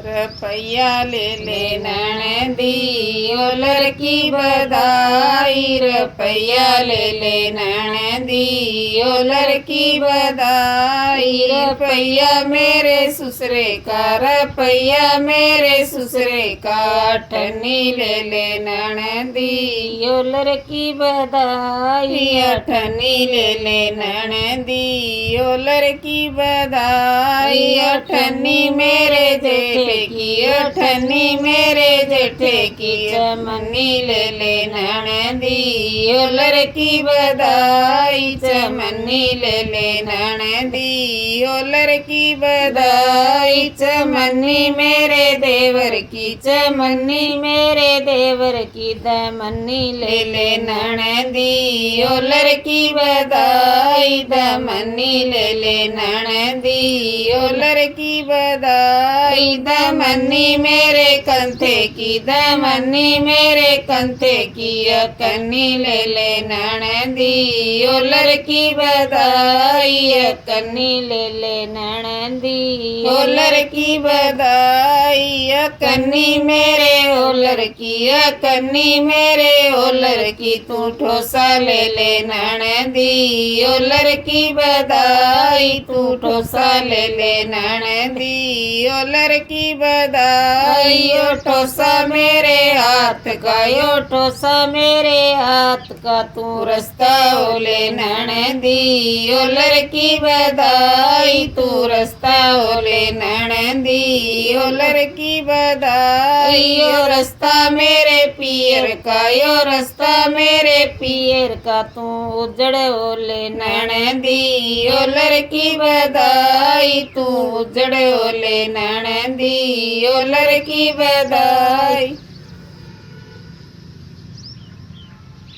रुपया ले ले नैन दी ओ लड़की बधाई, रुपया ले ले नैन दी ओ लड़की बधाई। रुपया मेरे ससुरे का, रुपया मेरे ससुरे का, अठन्नी ले ले नैन दी ओ लड़की बधाई, अठन्नी ले ले नैन दी ओ लड़की बधाई। अठन्नी मेरे जेठे की, अठन्नी मेरे जेठे की, चमन्नी ले ले नैन दी ओ लड़की बधाई, चमन्नी ले ले नैन दी ओ लड़की बधाई। चमन्नी मेरे देवर की, चमन्नी मेरे देवर की, दमन्नी ले ले नैन दी ओ लड़की बधाई, दमन्नी ले ले नैन दी ओ लड़की बधाई। दमन्नी मेरे कंथे की, दमन्नी मेरे कंथे की, अकन्नी ले ले नैन दी ओ लड़की बधाई, अकन्नी ले ले नैन दी ओ लड़की बधाई। अकन्नी मेरे ओ लड़की, अकन्नी मेरे ओ लड़की, तू ठोसा ले ले नैन दी ओ लड़की बधाई, तू ठोसा ले ले नैन दी ओ लड़की बधाई। ओ ठोसा मेरे हाथ का, ओ ठोसा मेरे हाथ का, तू रास्ता ओ ले नैन दी ओ लड़की बधाई, तू रास्ता ओ ले नैन दी ओ लड़की बधाई। ओ रास्ता मेरे पियर का, ओ रास्ता मेरे पियर का, तू उजड़ ओ ले नैन दी ओ लड़की बधाई, तू उजड़ ओ ले नैन दी ओ लड़की बधाई।